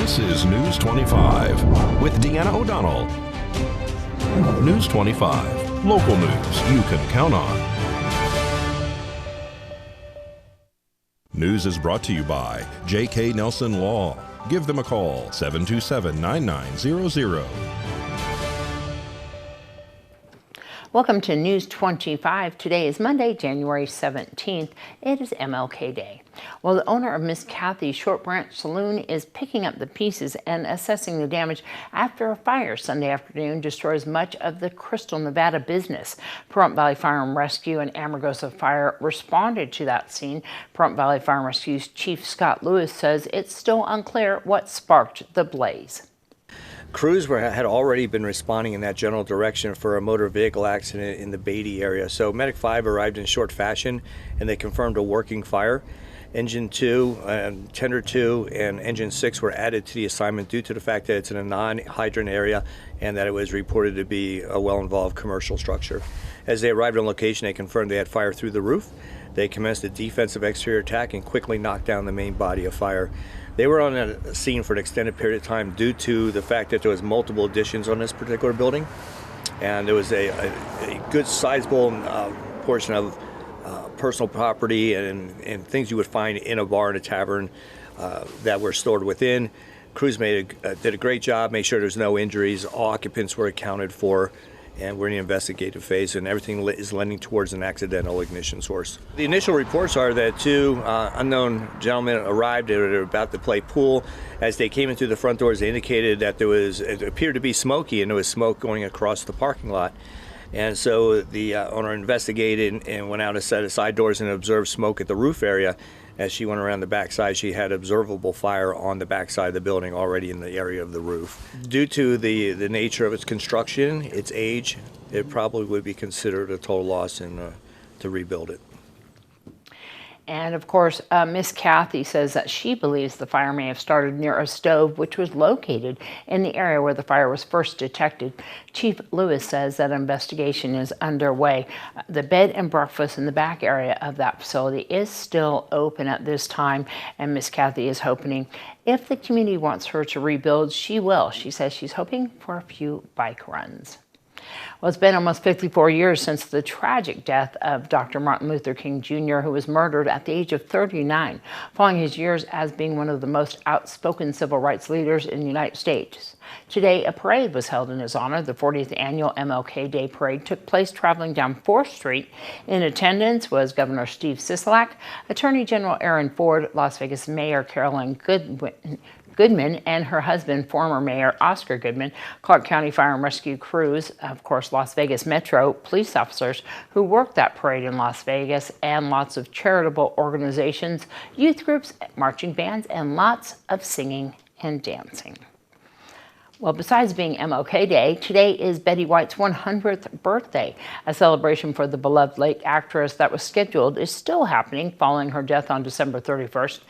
This is News 25 with Deanna O'Donnell. News 25, local news you can count on. News is brought to you by J.K. Nelson Law. Give them a call, 727-9900. Welcome to News 25. Today is Monday, January 17th. It is MLK Day. Well, the owner of Miss Kathy's Short Branch Saloon is picking up the pieces and assessing the damage after a fire Sunday afternoon destroys much of the Crystal, Nevada business. Pahrump Valley Fire and Rescue and Amargosa Fire responded to that scene. Pahrump Valley Fire and Rescue's Chief Scott Lewis says it's still unclear what sparked the blaze. Crews had already been responding in that general direction for a motor vehicle accident in the Beatty area. So Medic 5 arrived in short fashion and they confirmed a working fire. Engine 2, Tender 2, and Engine 6 were added to the assignment due to the fact that it's in a non-hydrant area and that it was reported to be a well-involved commercial structure. As they arrived on location, they confirmed they had fire through the roof. They commenced a defensive exterior attack and quickly knocked down the main body of fire. They were on a scene for an extended period of time due to the fact that there was multiple additions on this particular building, and there was a good sizable portion of personal property and things you would find in a bar and a tavern that were stored within. Crews did a great job, made sure there's no injuries. All occupants were accounted for, and we're in the investigative phase, and everything is lending towards an accidental ignition source. The initial reports are that two unknown gentlemen arrived. They were about to play pool. As they came in through the front doors, they indicated that it appeared to be smoky, and there was smoke going across the parking lot. And so the owner investigated and went out a set of side doors and observed smoke at the roof area. As she went around the backside, she had observable fire on the backside of the building already in the area of the roof. Due to the nature of its construction, its age, it probably would be considered a total loss to rebuild it. And of course, Miss Kathy says that she believes the fire may have started near a stove which was located in the area where the fire was first detected. Chief Lewis says that investigation is underway. The bed and breakfast in the back area of that facility is still open at this time, and Miss Kathy is hoping if the community wants her to rebuild, she will. She says she's hoping for a few bike runs. Well, it's been almost 54 years since the tragic death of Dr. Martin Luther King Jr., who was murdered at the age of 39, following his years as being one of the most outspoken civil rights leaders in the United States. Today, a parade was held in his honor. The 40th Annual Mlk Day Parade took place traveling down 4th Street. In attendance was Governor Steve Sisolak, Attorney General Aaron Ford, Las Vegas Mayor Carolyn Goodman and her husband, former Mayor Oscar Goodman, Clark County Fire and Rescue crews, of course, Las Vegas Metro police officers who worked that parade in Las Vegas, and lots of charitable organizations, youth groups, marching bands, and lots of singing and dancing. Well, besides being MLK Day, today is Betty White's 100th birthday. A celebration for the beloved late actress that was scheduled is still happening following her death on December 31st.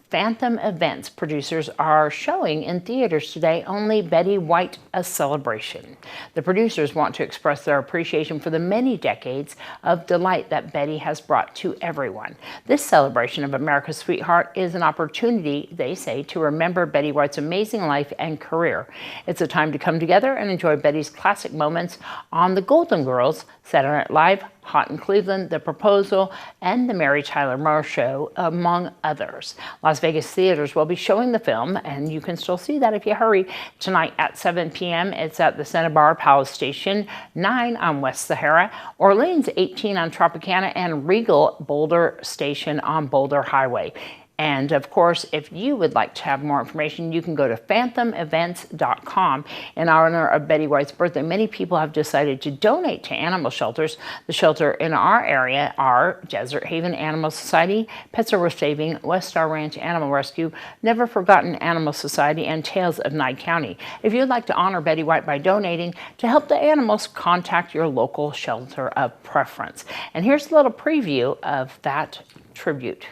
Phantom Events producers are showing in theaters today only Betty White, a Celebration. The producers want to express their appreciation for the many decades of delight that Betty has brought to everyone. This celebration of America's sweetheart is an opportunity, they say, to remember Betty White's amazing life and career. It's a time to come together and enjoy Betty's classic moments on The Golden Girls, Saturday Night Live, Hot in Cleveland, The Proposal, and The Mary Tyler Moore Show, among others. Las Vegas theaters will be showing the film, and you can still see that if you hurry. Tonight at 7 p.m., it's at the Santa Barbara Palace Station, 9 on West Sahara, Orleans 18 on Tropicana, and Regal Boulder Station on Boulder Highway. And of course, if you would like to have more information, you can go to phantomevents.com. In honor of Betty White's birthday, many people have decided to donate to animal shelters. The shelter in our area are Desert Haven Animal Society, Pets Are Worth Saving, West Star Ranch Animal Rescue, Never Forgotten Animal Society, and Tales of Nye County. If you'd like to honor Betty White by donating to help the animals, contact your local shelter of preference. And here's a little preview of that tribute.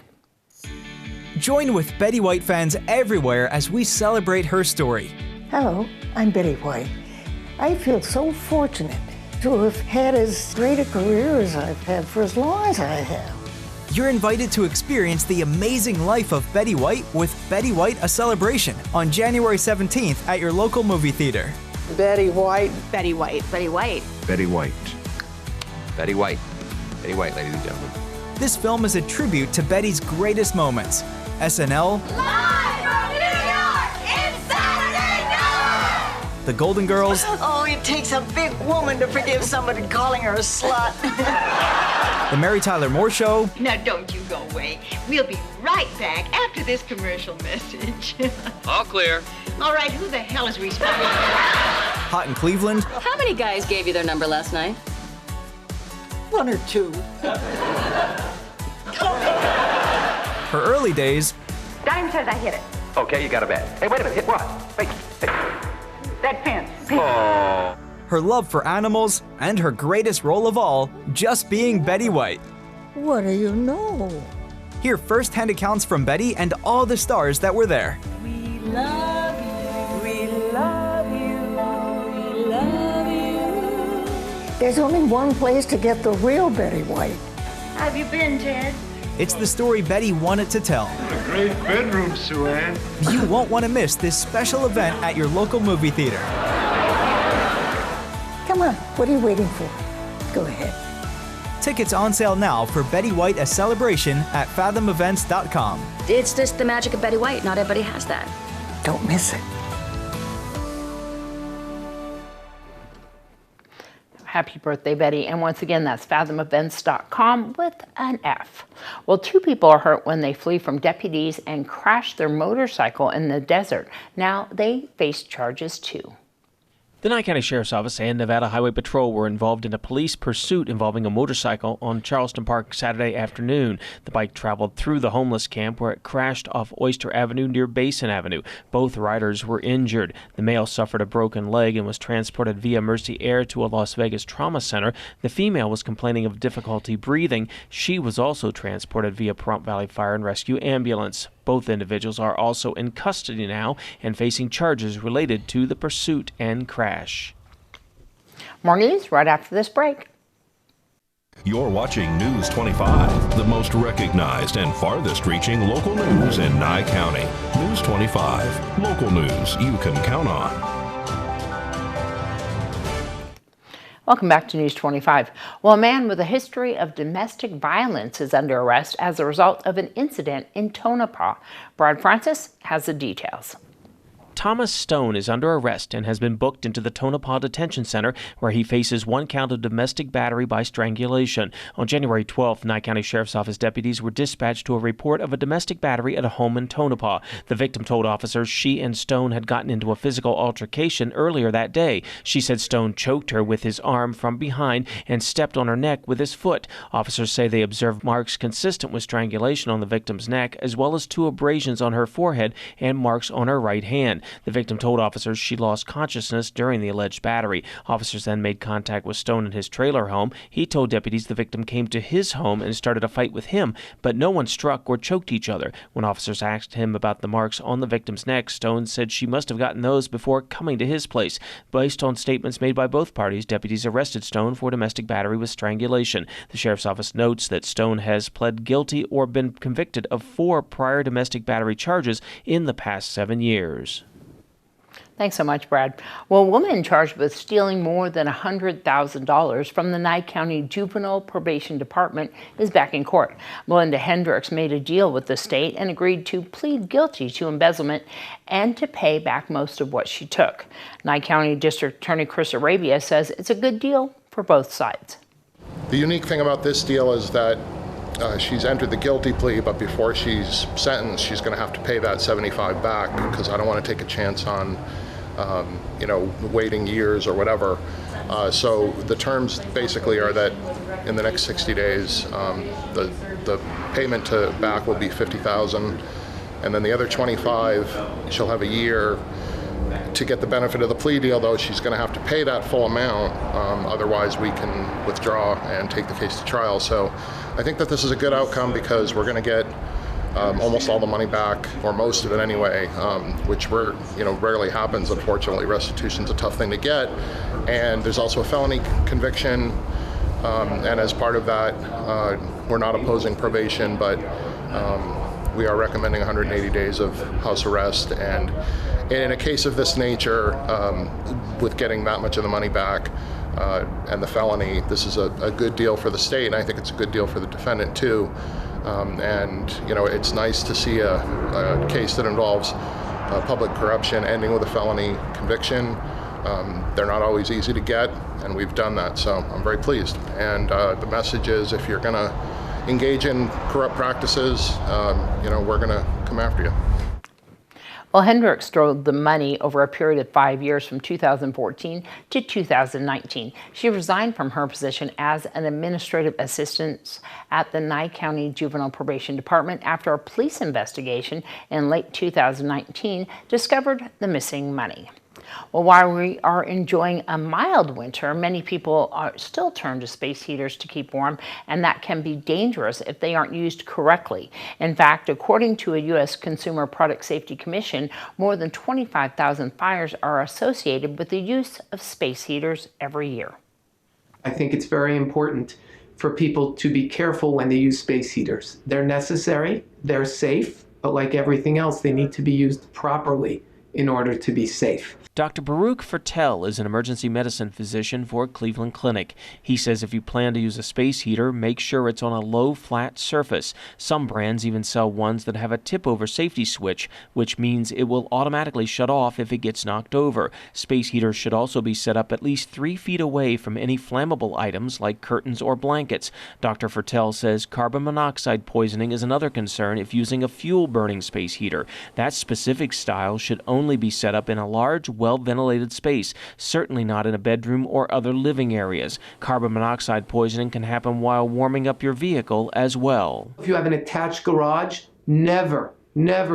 Join with Betty White fans everywhere as we celebrate her story. Hello, I'm Betty White. I feel so fortunate to have had as great a career as I've had for as long as I have. You're invited to experience the amazing life of Betty White with Betty White: A Celebration on January 17th at your local movie theater. Betty White. Betty White. Betty White. Betty White. Betty White. Betty White, ladies and gentlemen. This film is a tribute to Betty's greatest moments. SNL, Live from New York, it's Saturday night! The Golden Girls, Oh, it takes a big woman to forgive somebody calling her a slut. The Mary Tyler Moore Show, Now don't you go away. We'll be right back after this commercial message. All clear. All right, who the hell is responsible? Hot in Cleveland, How many guys gave you their number last night? One or two. Her early days, Dime says I hit it. Okay, you got a bet. Hey, wait a minute. Hit what? Wait. That fence. Oh. her love for animals, and her greatest role of all, just being Betty White. What do you know? Hear first-hand accounts from Betty and all the stars that were there. We love you, we love you, we love you. There's only one place to get the real Betty White. How have you been, Ted? It's the story Betty wanted to tell. A great bedroom, Sue Ann. You won't want to miss this special event at your local movie theater. Come on, what are you waiting for? Go ahead. Tickets on sale now for Betty White: A Celebration at fathomevents.com. It's just the magic of Betty White. Not everybody has that. Don't miss it. Happy birthday, Betty. And once again, that's fathomevents.com with an F. Well, 2 people are hurt when they flee from deputies and crash their motorcycle in the desert. Now they face charges too. The Nye County Sheriff's Office and Nevada Highway Patrol were involved in a police pursuit involving a motorcycle on Charleston Park Saturday afternoon. The bike traveled through the homeless camp where it crashed off Oyster Avenue near Basin Avenue. Both riders were injured. The male suffered a broken leg and was transported via Mercy Air to a Las Vegas trauma center. The female was complaining of difficulty breathing. She was also transported via Pahrump Valley Fire and Rescue ambulance. Both individuals are also in custody now and facing charges related to the pursuit and crash. More news right after this break. You're watching News 25, the most recognized and farthest reaching local news in Nye County. News 25, local news you can count on. Welcome back to News 25. Well, a man with a history of domestic violence is under arrest as a result of an incident in Tonopah. Brad Francis has the details. Thomas Stone is under arrest and has been booked into the Tonopah Detention Center, where he faces 1 count of domestic battery by strangulation. On January 12th, Nye County Sheriff's Office deputies were dispatched to a report of a domestic battery at a home in Tonopah. The victim told officers she and Stone had gotten into a physical altercation earlier that day. She said Stone choked her with his arm from behind and stepped on her neck with his foot. Officers say they observed marks consistent with strangulation on the victim's neck, as well as 2 abrasions on her forehead and marks on her right hand. The victim told officers she lost consciousness during the alleged battery. Officers then made contact with Stone in his trailer home. He told deputies the victim came to his home and started a fight with him, but no one struck or choked each other. When officers asked him about the marks on the victim's neck, Stone said she must have gotten those before coming to his place. Based on statements made by both parties, deputies arrested Stone for domestic battery with strangulation. The Sheriff's Office notes that Stone has pled guilty or been convicted of 4 prior domestic battery charges in the past 7 years. Thanks so much, Brad. Well, a woman charged with stealing more than $100,000 from the Nye County Juvenile Probation Department is back in court. Melinda Hendricks made a deal with the state and agreed to plead guilty to embezzlement and to pay back most of what she took. Nye County District Attorney Chris Arabia says it's a good deal for both sides. The unique thing about this deal is that she's entered the guilty plea, but before she's sentenced, she's going to have to pay that $75 back because I don't want to take a chance on waiting years or whatever. So the terms basically are that in the next 60 days, the payment back will be $50,000, and then the other $25,000 she'll have a year to get the benefit of the plea deal. Though she's going to have to pay that full amount, otherwise we can withdraw and take the case to trial. So I think that this is a good outcome because we're going to get almost all the money back, or most of it anyway, which rarely happens. Unfortunately, restitution's a tough thing to get, and there's also a felony conviction, and as part of that, we're not opposing probation, but we are recommending 180 days of house arrest. And in a case of this nature, with getting that much of the money back and the felony, this is a good deal for the state, and I think it's a good deal for the defendant too. And it's nice to see a case that involves public corruption ending with a felony conviction. They're not always easy to get, and we've done that, so I'm very pleased. And the message is, if you're going to engage in corrupt practices, we're going to come after you. Well, Hendricks stole the money over a period of 5 years from 2014 to 2019. She resigned from her position as an administrative assistant at the Nye County Juvenile Probation Department after a police investigation in late 2019 discovered the missing money. Well, while we are enjoying a mild winter, many people still turn to space heaters to keep warm, and that can be dangerous if they aren't used correctly. In fact, according to a U.S. Consumer Product Safety Commission, more than 25,000 fires are associated with the use of space heaters every year. I think it's very important for people to be careful when they use space heaters. They're necessary, they're safe, but like everything else, they need to be used properly in order to be safe. Dr. Baruch Fertel is an emergency medicine physician for Cleveland Clinic. He says if you plan to use a space heater, make sure it's on a low, flat surface. Some brands even sell ones that have a tip-over safety switch, which means it will automatically shut off if it gets knocked over. Space heaters should also be set up at least 3 feet away from any flammable items like curtains or blankets. Dr. Fertel says carbon monoxide poisoning is another concern if using a fuel-burning space heater. That specific style should only be set up in a large, well-ventilated space, certainly not in a bedroom or other living areas. Carbon monoxide poisoning can happen while warming up your vehicle as well. If you have an attached garage, never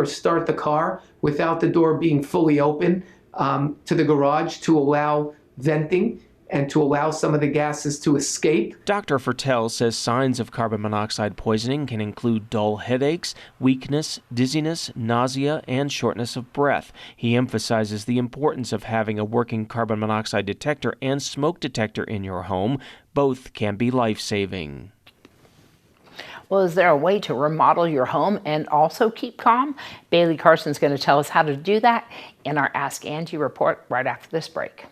start the car without the door being fully open to the garage to allow venting and to allow some of the gases to escape. Dr. Fertel says signs of carbon monoxide poisoning can include dull headaches, weakness, dizziness, nausea, and shortness of breath. He emphasizes the importance of having a working carbon monoxide detector and smoke detector in your home. Both can be life-saving. Well, is there a way to remodel your home and also keep calm? Bailey Carson's going to tell us how to do that in our Ask Angie report right after this break.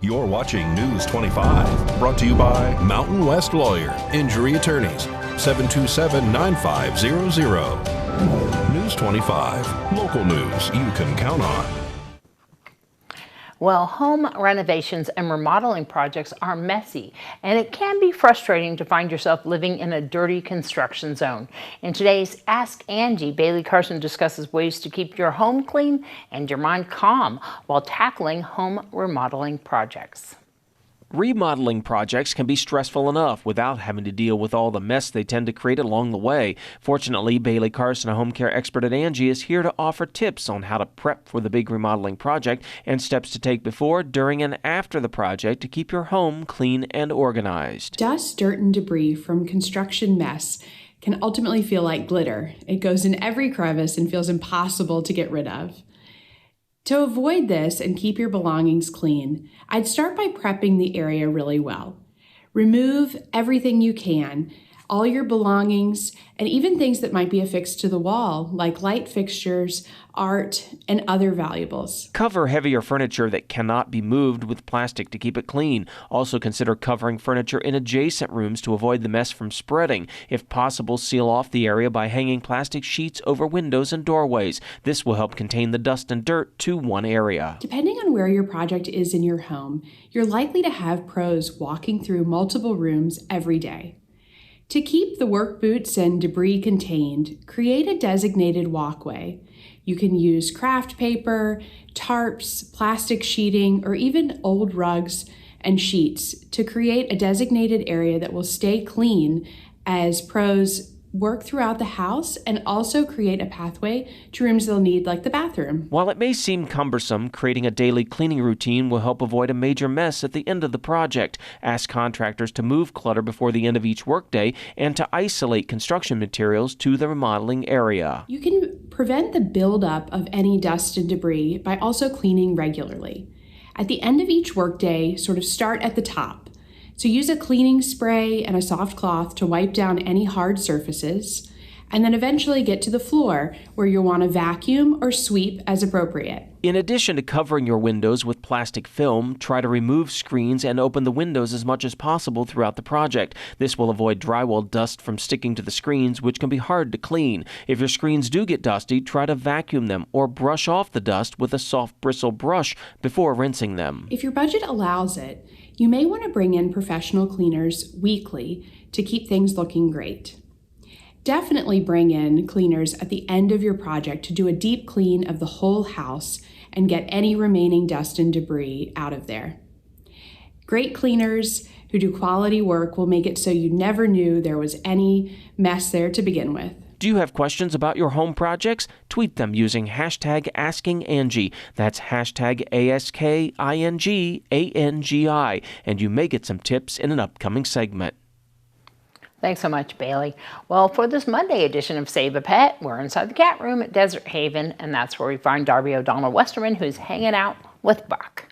You're watching News 25, brought to you by Mountain West Lawyer, Injury Attorneys, 727-9500. News 25, local news you can count on. Well, home renovations and remodeling projects are messy, and it can be frustrating to find yourself living in a dirty construction zone. In today's Ask Angie, Bailey Carson discusses ways to keep your home clean and your mind calm while tackling home remodeling projects. Remodeling projects can be stressful enough without having to deal with all the mess they tend to create along the way. Fortunately, Bailey Carson, a home care expert at Angie, is here to offer tips on how to prep for the big remodeling project and steps to take before, during, and after the project to keep your home clean and organized. Dust, dirt, and debris from construction mess can ultimately feel like glitter. It goes in every crevice and feels impossible to get rid of. To avoid this and keep your belongings clean, I'd start by prepping the area really well. Remove everything you can, all your belongings, and even things that might be affixed to the wall, like light fixtures, art, and other valuables. Cover heavier furniture that cannot be moved with plastic to keep it clean. Also consider covering furniture in adjacent rooms to avoid the mess from spreading. If possible, seal off the area by hanging plastic sheets over windows and doorways. This will help contain the dust and dirt to one area. Depending on where your project is in your home, you're likely to have pros walking through multiple rooms every day. To keep the work boots and debris contained, create a designated walkway. You can use craft paper, tarps, plastic sheeting, or even old rugs and sheets to create a designated area that will stay clean as pros work throughout the house and also create a pathway to rooms they'll need, like the bathroom. While it may seem cumbersome, creating a daily cleaning routine will help avoid a major mess at the end of the project. Ask contractors to move clutter before the end of each workday and to isolate construction materials to the remodeling area. You can prevent the buildup of any dust and debris by also cleaning regularly. At the end of each workday, sort of start at the top. So use a cleaning spray and a soft cloth to wipe down any hard surfaces, and then eventually get to the floor where you'll want to vacuum or sweep as appropriate. In addition to covering your windows with plastic film, try to remove screens and open the windows as much as possible throughout the project. This will avoid drywall dust from sticking to the screens, which can be hard to clean. If your screens do get dusty, try to vacuum them or brush off the dust with a soft bristle brush before rinsing them. If your budget allows it, you may want to bring in professional cleaners weekly to keep things looking great. Definitely bring in cleaners at the end of your project to do a deep clean of the whole house and get any remaining dust and debris out of there. Great cleaners who do quality work will make it so you never knew there was any mess there to begin with. Do you have questions about your home projects? Tweet them using hashtag AskingAngie. That's hashtag AskingAngie, and you may get some tips in an upcoming segment. Thanks so much, Bailey. Well, for this Monday edition of Save a Pet, we're inside the cat room at Desert Haven, and that's where we find Darby O'Donnell Westerman, who's hanging out with Buck.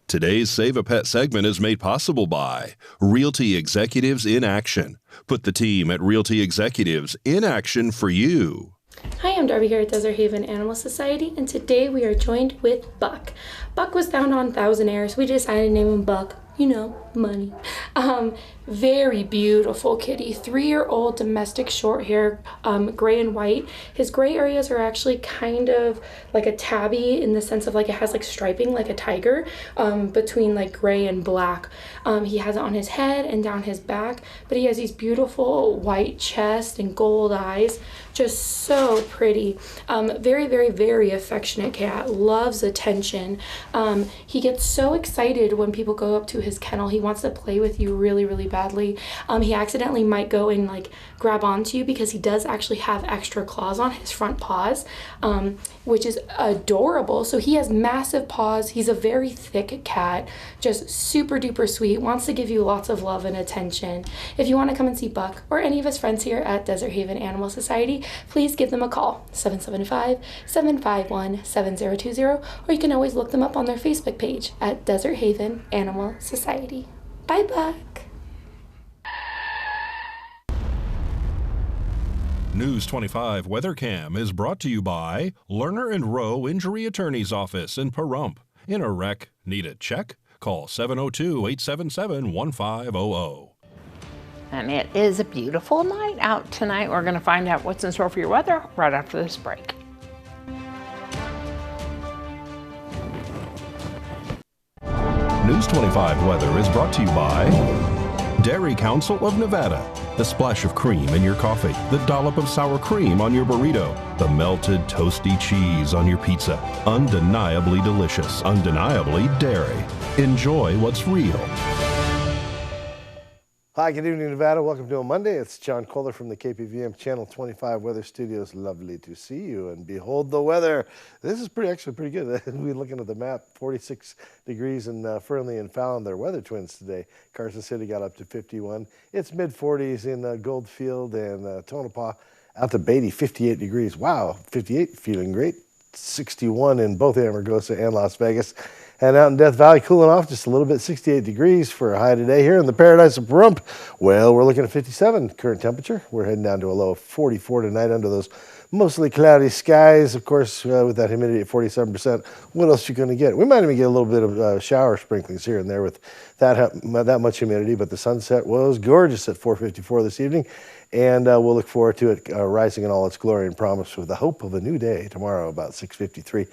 Today's Save a Pet segment is made possible by Realty Executives in Action. Put the team at Realty Executives in action for you. Hi, I'm Darby here at Desert Haven Animal Society, and today we are joined with Buck. Buck was found on Thousand Airs. We decided to name him Buck. You know, money. Very beautiful kitty, 3-year-old domestic short hair, gray and white. His gray areas are actually kind of like a tabby in the sense of like it has like striping like a tiger between like gray and black. He has it on his head and down his back, but he has these beautiful white chest and gold eyes. Just so pretty. Very, very, very affectionate cat. Loves attention. He gets so excited when people go up to his kennel. He wants to play with you really, really badly. He accidentally might go and like grab onto you because he does actually have extra claws on his front paws, which is adorable. So he has massive paws. He's a very thick cat, just super duper sweet, wants to give you lots of love and attention. If you want to come and see Buck or any of his friends here at Desert Haven Animal Society, please give them a call, 775-751-7020, or you can always look them up on their Facebook page at Desert Haven Animal Society. Bye, Buck. News 25 Weather Cam is brought to you by Lerner and Rowe Injury Attorney's Office in Pahrump. In a wreck, need a check? Call 702-877-1500. And it is a beautiful night out tonight. We're going to find out what's in store for your weather right after this break. News 25 weather is brought to you by Dairy Council of Nevada. The splash of cream in your coffee, the dollop of sour cream on your burrito, the melted toasty cheese on your pizza. Undeniably delicious, undeniably dairy. Enjoy what's real. Hi, good evening, Nevada. Welcome to a Monday. It's John Kohler from the KPVM Channel 25 Weather Studios. Lovely to see you, and behold the weather. This is actually pretty good. We're looking at the map, 46 degrees in Fernley and Fallon. They're weather twins today. Carson City got up to 51. It's mid-40s in Goldfield and Tonopah. Out to Beatty, 58 degrees. Wow, 58, feeling great. 61 in both Amargosa and Las Vegas. And out in Death Valley, cooling off just a little bit, 68 degrees for a high today. Here in the paradise of Pahrump, well, we're looking at 57 current temperature. We're heading down to a low of 44 tonight under those mostly cloudy skies. Of course, with that humidity at 47%, what else are you going to get? We might even get a little bit of shower sprinklings here and there with that much humidity, but the sunset was gorgeous at 4:54 this evening. And we'll look forward to it rising in all its glory and promise with the hope of a new day tomorrow about 6:53.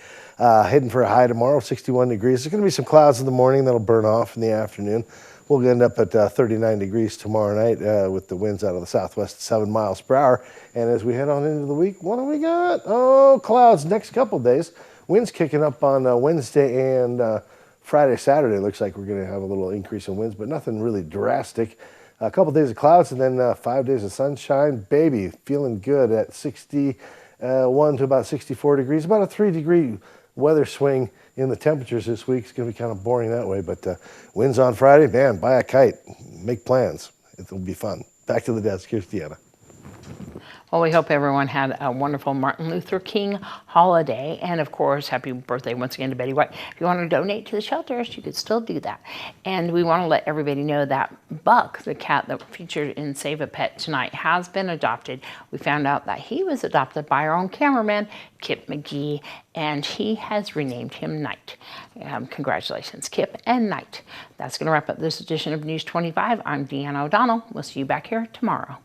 Heading for a high tomorrow, 61 degrees. There's going to be some clouds in the morning that'll burn off in the afternoon. We'll end up at 39 degrees tomorrow night with the winds out of the southwest at 7 miles per hour. And as we head on into the week, what do we got? Oh, clouds next couple days. Winds kicking up on Wednesday and Friday, Saturday. Looks like we're going to have a little increase in winds, but nothing really drastic. A couple days of clouds and then 5 days of sunshine. Baby, feeling good at 61 to about 64 degrees. About a 3-degree weather swing in the temperatures this week. It's going to be kind of boring that way, but winds on Friday, man, buy a kite, make plans. It'll be fun. Back to the desk. Here's Deanna. Well, we hope everyone had a wonderful Martin Luther King holiday. And of course, happy birthday once again to Betty White. If you want to donate to the shelters, you could still do that. And we want to let everybody know that Buck, the cat that featured in Save a Pet tonight, has been adopted. We found out that he was adopted by our own cameraman, Kip McGee, and he has renamed him Knight. Congratulations, Kip and Knight. That's going to wrap up this edition of News 25. I'm Deanna O'Donnell. We'll see you back here tomorrow.